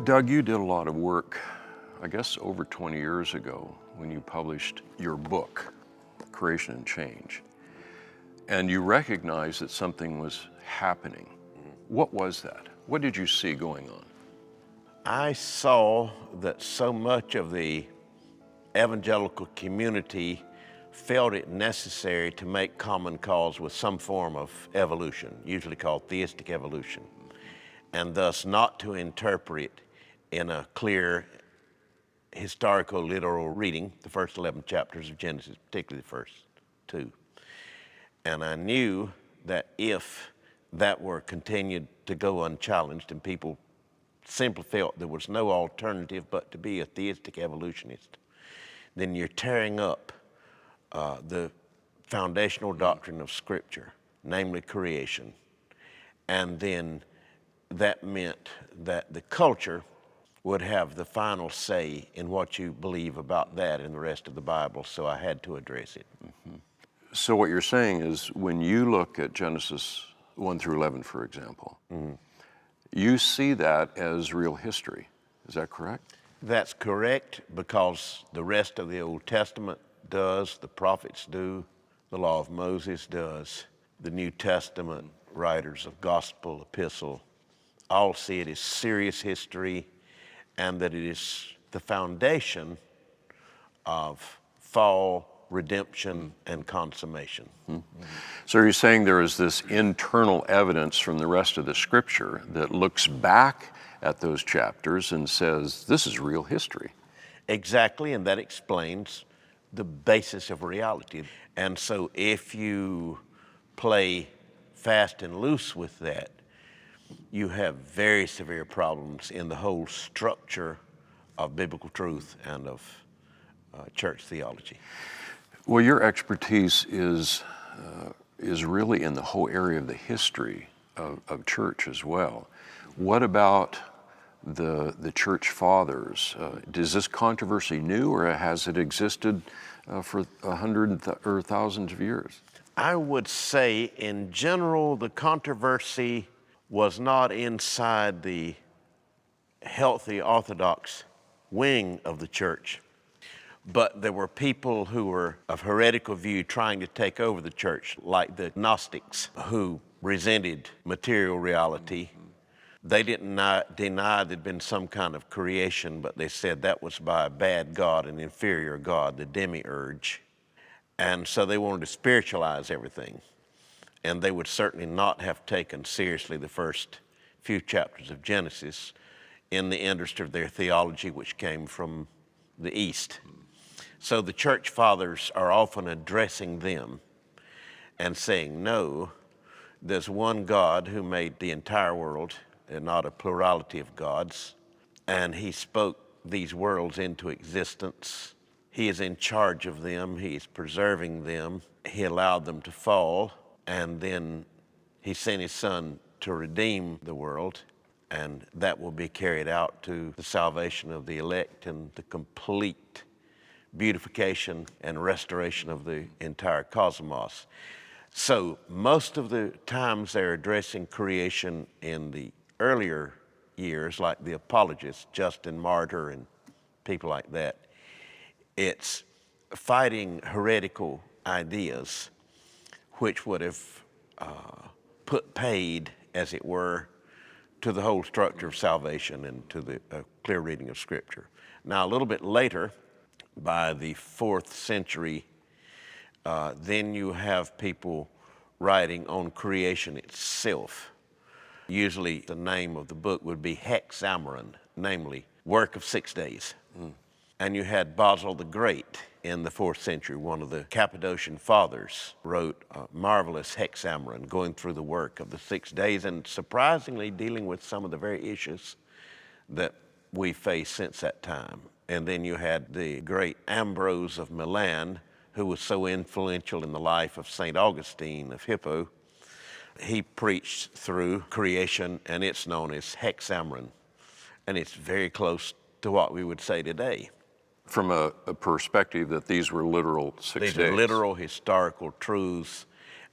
Doug, you did a lot of work, I guess over 20 years ago, when you published your book, Creation and Change. And you recognized that something was happening. What was that? What did you see going on? I saw that so much of the evangelical community felt it necessary to make common cause with some form of evolution, usually called theistic evolution, and thus not to interpret in a clear historical literal reading the first 11 chapters of Genesis, particularly the first 2. And I knew that if that were continued to go unchallenged and people simply felt there was no alternative but to be a theistic evolutionist, then you're tearing up the foundational doctrine of Scripture, namely creation. And then that meant that the culture would have the final say in what you believe about that and the rest of the Bible, so I had to address it. Mm-hmm. So what you're saying is when you look at Genesis 1 through 11, for example, you see that as real history. Is that correct? That's correct, because the rest of the Old Testament does, the prophets do, the law of Moses does, the New Testament writers of gospel, epistle, all see it as serious history, and that it is the foundation of fall, redemption, and consummation. So you're saying there is this internal evidence from the rest of the Scripture that looks back at those chapters and says, this is real history. Exactly, and that explains the basis of reality. And so if you play fast and loose with that, you have very severe problems in the whole structure of biblical truth and of church theology. Well, your expertise is really in the whole area of the history of church as well. What about the church fathers? Is this controversy new, or has it existed for 100 or thousands of years? I would say, in general, the controversy was not inside the healthy Orthodox wing of the church, but there were people who were of heretical view trying to take over the church, like the Gnostics, who resented material reality. They didn't deny there'd been some kind of creation, but they said that was by a bad god, an inferior god, the demiurge. And so they wanted to spiritualize everything. And they would certainly not have taken seriously the first few chapters of Genesis in the interest of their theology, which came from the East. So the church fathers are often addressing them and saying, no, there's one God who made the entire world and not a plurality of gods. And he spoke these worlds into existence. He is in charge of them. He is preserving them. He allowed them to fall. And then he sent his son to redeem the world, and that will be carried out to the salvation of the elect and the complete beautification and restoration of the entire cosmos. So most of the times they're addressing creation in the earlier years, like the apologists, Justin Martyr and people like that. It's fighting heretical ideas which would have put paid, as it were, to the whole structure of salvation and to the clear reading of Scripture. Now, a little bit later, by the 4th century, then you have people writing on creation itself. Usually the name of the book would be 𝘉𝑪𝑎𝑚, namely, Work of 6 Days. And you had Basil the Great in the 4th century, one of the Cappadocian fathers, wrote a marvelous 𝘉𝑪𝑎𝑚, going through the work of the 6 days and surprisingly dealing with some of the very issues that we face since that time. And then you had the great Ambrose of Milan, who was so influential in the life of St. Augustine of Hippo. He preached through creation, and it's known as 𝘉𝑪𝑎𝑚, and it's very close to what we would say today. From a perspective that these were literal 6 days. These are literal historical truths,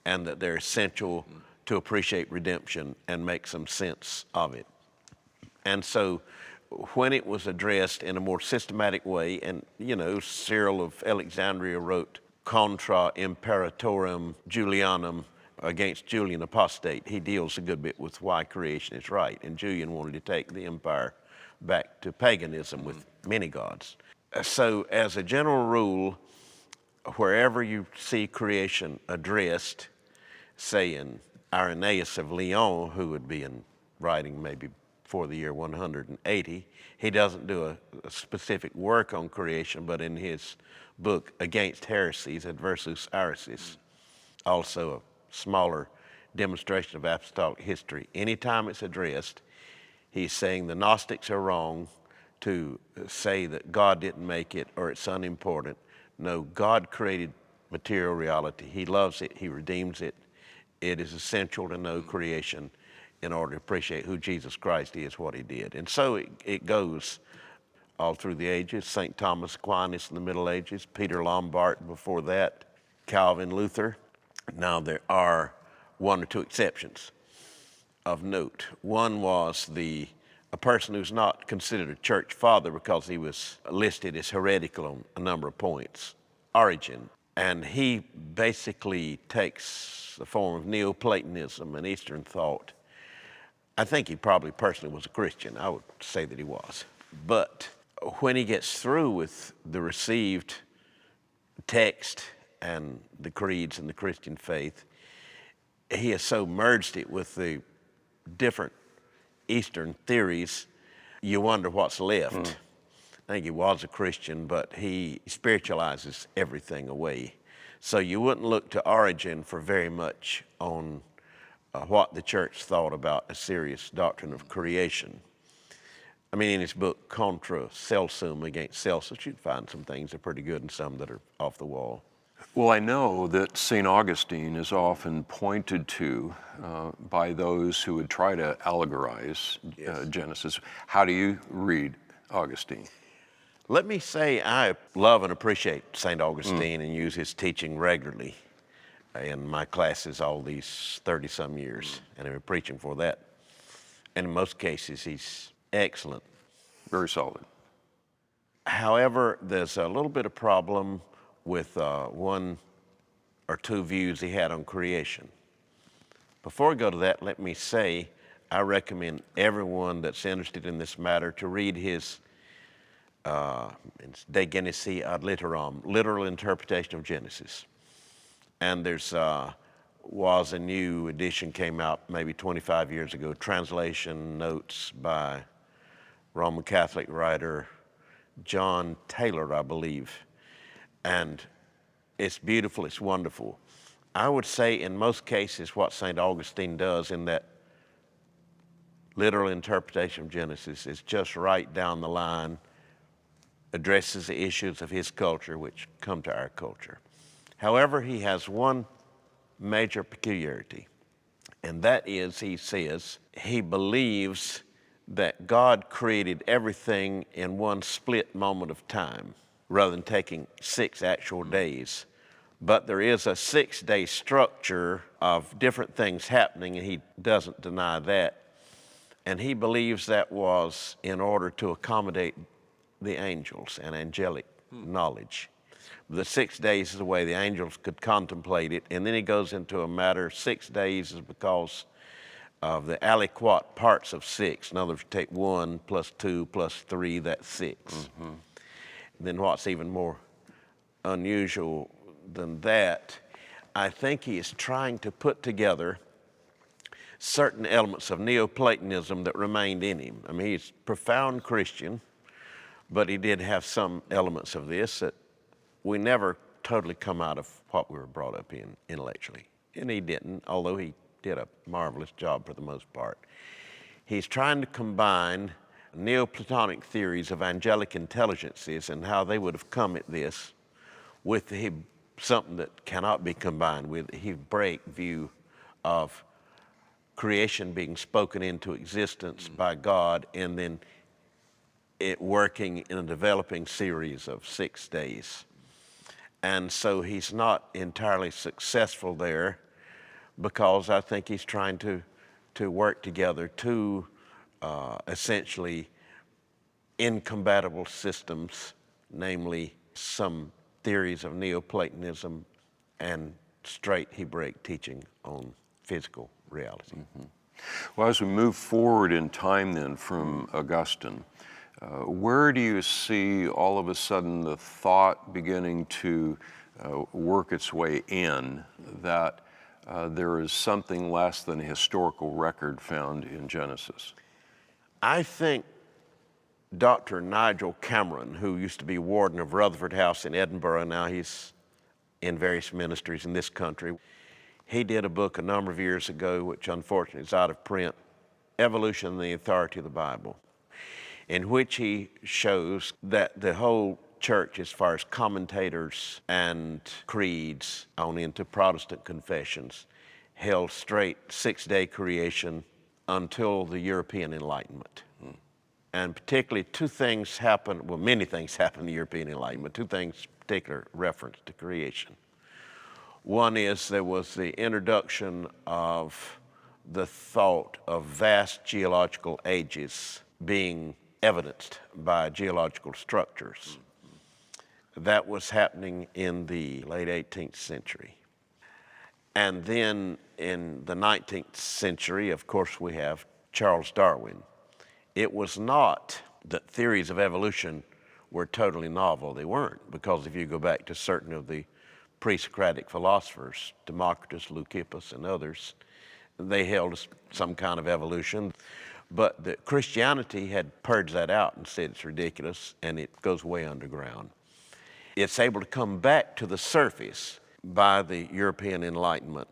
and that they're essential to appreciate redemption and make some sense of it. And so when it was addressed in a more systematic way, and Cyril of Alexandria wrote Contra Imperatorem Julianum against Julian Apostate. He deals a good bit with why creation is right, and Julian wanted to take the empire back to paganism with many gods. So as a general rule, wherever you see creation addressed, say in Irenaeus of Lyon, who would be in writing maybe for the year 180, he doesn't do a specific work on creation, but in his book Against Heresies, Adversus Arisis, also a smaller demonstration of apostolic history. Anytime it's addressed, he's saying the Gnostics are wrong to say that God didn't make it or it's unimportant. No, God created material reality. He loves it. He redeems it. It is essential to know creation in order to appreciate who Jesus Christ is, what he did. And so it goes all through the ages. St. Thomas Aquinas in the Middle Ages, Peter Lombard before that, Calvin, Luther. Now there are one or two exceptions of note. One was a person who's not considered a church father because he was listed as heretical on a number of points, Origen. And he basically takes the form of Neoplatonism and Eastern thought. I think he probably personally was a Christian. I would say that he was. But when he gets through with the received text and the creeds and the Christian faith, he has so merged it with the different Eastern theories, you wonder what's left. I think he was a Christian, but he spiritualizes everything away. So you wouldn't look to Origen for very much on what the church thought about a serious doctrine of creation. I mean, in his book Contra Celsum, Against Celsus, you'd find some things that are pretty good and some that are off the wall. Well, I know that St. Augustine is often pointed to by those who would try to allegorize Genesis. How do you read Augustine? Let me say I love and appreciate St. Augustine and use his teaching regularly in my classes all these 30-some years, and I've been preaching for that. And in most cases, he's excellent. Very solid. However, there's a little bit of problem with one or two views he had on creation. Before I go to that, let me say I recommend everyone that's interested in this matter to read his De Genesi ad Litteram, literal interpretation of Genesis. And there's was a new edition came out maybe 25 years ago, translation notes by Roman Catholic writer John Taylor, I believe. And it's beautiful, it's wonderful. I would say in most cases what St. Augustine does in that literal interpretation of Genesis is just right down the line, addresses the issues of his culture which come to our culture. However, he has one major peculiarity, and that is he says he believes that God created everything in one split moment of time rather than taking 6 actual days. But there is a 6-day structure of different things happening, and he doesn't deny that. And he believes that was in order to accommodate the angels and angelic knowledge. The 6 days is the way the angels could contemplate it, and then he goes into a matter, 6 days is because of the aliquot parts of 6. In other words, take 1 plus 2 plus 3, that's 6. Then what's even more unusual than that, I think he is trying to put together certain elements of Neoplatonism that remained in him. I mean, he's a profound Christian, but he did have some elements of this that we never totally come out of what we were brought up in intellectually. And he didn't, although he did a marvelous job for the most part. He's trying to combine Neoplatonic theories of angelic intelligences and how they would have come at this with something that cannot be combined with the Hebraic view of creation being spoken into existence by God and then it working in a developing series of 6 days. And so he's not entirely successful there because I think he's trying to work together two essentially incompatible systems, namely some theories of Neoplatonism and straight Hebraic teaching on physical reality. Well, as we move forward in time then from Augustine, where do you see all of a sudden the thought beginning to work its way in that there is something less than a historical record found in Genesis? I think Dr. Nigel Cameron, who used to be warden of Rutherford House in Edinburgh, now he's in various ministries in this country, he did a book a number of years ago, which unfortunately is out of print, Evolution and the Authority of the Bible, in which he shows that the whole church, as far as commentators and creeds on into Protestant confessions, held straight six-day creation until the European Enlightenment. And particularly two things happened, well, many things happened in the European Enlightenment, two things particular reference to creation. One is there was the introduction of the thought of vast geological ages being evidenced by geological structures. That was happening in the late 18th century. And then in the 19th century, of course, we have Charles Darwin. It was not that theories of evolution were totally novel. They weren't, because if you go back to certain of the pre-Socratic philosophers, Democritus, Leucippus, and others, they held some kind of evolution. But the Christianity had purged that out and said it's ridiculous, and it goes way underground. It's able to come back to the surface by the European Enlightenment.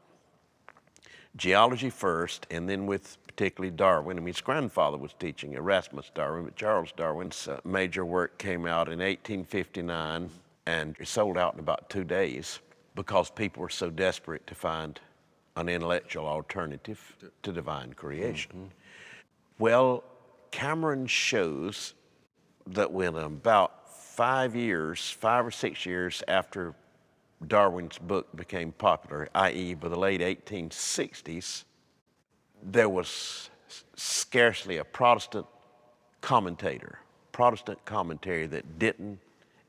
Geology first, and then with particularly Darwin. I mean, his grandfather was teaching, Erasmus Darwin, but Charles Darwin's major work came out in 1859 and it sold out in about 2 days because people were so desperate to find an intellectual alternative to divine creation. Well, Cameron shows that when about 5 or 6 years after Darwin's book became popular, i.e. by the late 1860s, there was scarcely a Protestant commentary that didn't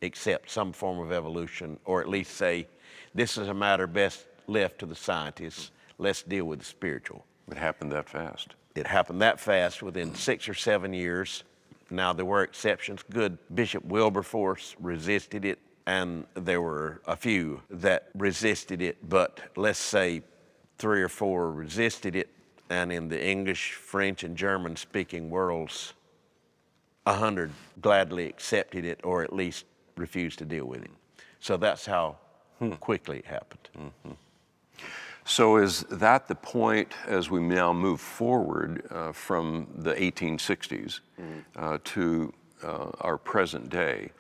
accept some form of evolution, or at least say, this is a matter best left to the scientists, let's deal with the spiritual. It happened that fast. It happened that fast within 6 or 7 years. Now, there were exceptions. Good Bishop Wilberforce resisted it, and there were a few that resisted it, but let's say 3 or 4 resisted it, and in the English, French, and German-speaking worlds, 100 gladly accepted it, or at least refused to deal with it. So that's how quickly it happened. So is that the point, as we now move forward from the 1860s to our present day,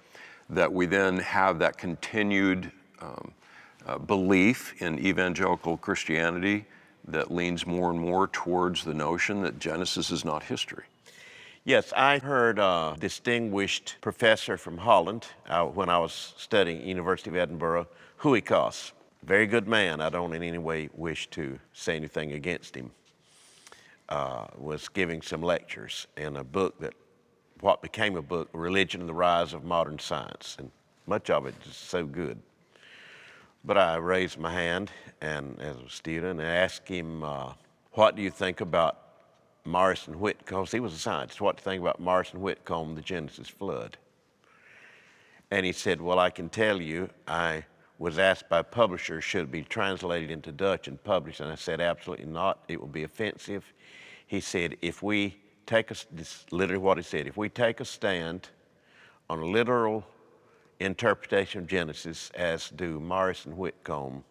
that we then have that continued belief in evangelical Christianity that leans more and more towards the notion that Genesis is not history? Yes, I heard a distinguished professor from Holland when I was studying at University of Edinburgh, 𝘍𝘬𝘺𝘆. Very good man. I don't in any way wish to say anything against him. Was giving some lectures in a book what became a book, Religion and the Rise of Modern Science, and much of it is so good. But I raised my hand and as a student and asked him, what do you think about Morrison Whitcomb? Because he was a scientist. What do you think about Morrison Whitcomb, the Genesis flood? And he said, well, I can tell you, I was asked by publishers, should it be translated into Dutch and published? And I said, absolutely not. It will be offensive. He said, if we take this is literally what he said, if we take a stand on a literal interpretation of Genesis, as do Morris and Whitcomb,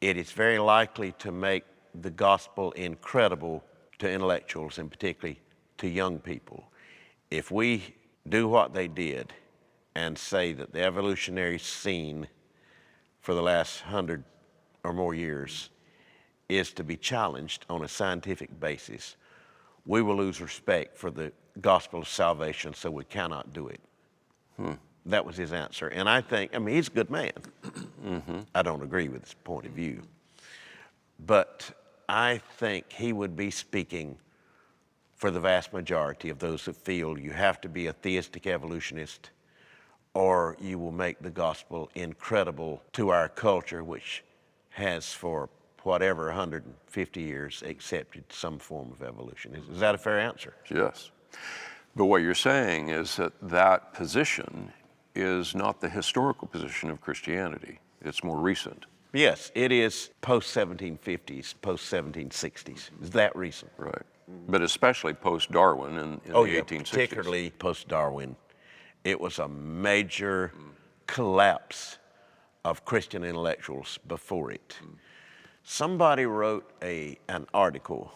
it is very likely to make the gospel incredible to intellectuals and particularly to young people. If we do what they did and say that the evolutionary scene for the last 100 or more years is to be challenged on a scientific basis, we will lose respect for the gospel of salvation, so we cannot do it. That was his answer. And I think, I mean, he's a good man. I don't agree with his point of view. But I think he would be speaking for the vast majority of those who feel you have to be a theistic evolutionist or you will make the gospel incredible to our culture, which has for whatever 150 years accepted some form of evolution. Is that a fair answer? Yes. But what you're saying is that that position is not the historical position of Christianity. It's more recent. Yes, it is post-1750s, post-1760s. It's that recent. Right. But especially post-Darwin in the 1860s. Particularly post-Darwin. It was a major collapse of Christian intellectuals before it. Somebody wrote an article.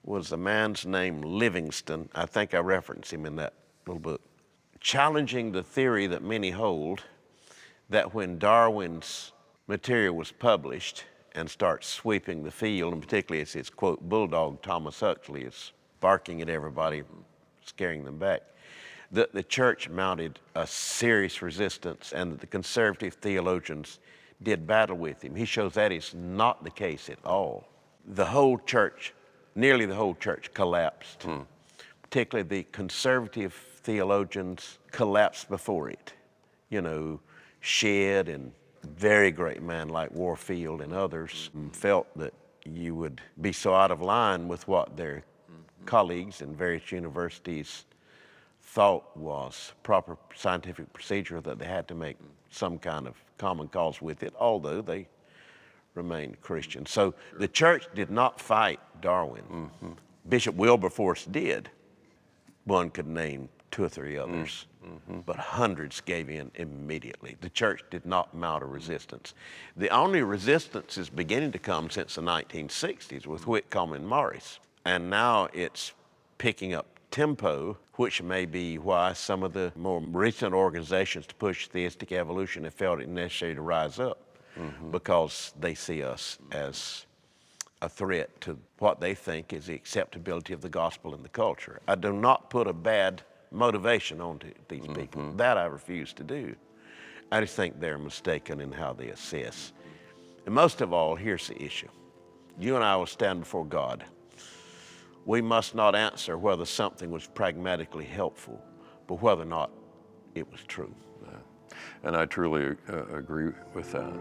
Was a man's name Livingston? I think I referenced him in that little book. Challenging the theory that many hold that when Darwin's material was published and starts sweeping the field, and particularly as his, quote, bulldog Thomas Huxley is barking at everybody, scaring them back, that the church mounted a serious resistance and that the conservative theologians did battle with him. He shows that is not the case at all. The whole church, nearly the whole church collapsed. Particularly the conservative theologians collapsed before it. You know, Shedd and very great men like Warfield and others felt that you would be so out of line with what their colleagues in various universities thought was proper scientific procedure that they had to make some kind of common cause with it, although they remained Christian. So the church did not fight Darwin. Bishop Wilberforce did. One could name 2 or 3 others, but hundreds gave in immediately. The church did not mount a resistance. The only resistance is beginning to come since the 1960s with Whitcomb and Morris, and now it's picking up tempo, which may be why some of the more recent organizations to push theistic evolution have felt it necessary to rise up, because they see us as a threat to what they think is the acceptability of the gospel in the culture. I do not put a bad motivation onto these people. That I refuse to do. I just think they're mistaken in how they assess. And most of all, here's the issue. You and I will stand before God. We must not answer whether something was pragmatically helpful, but whether or not it was true. And I truly agree with that.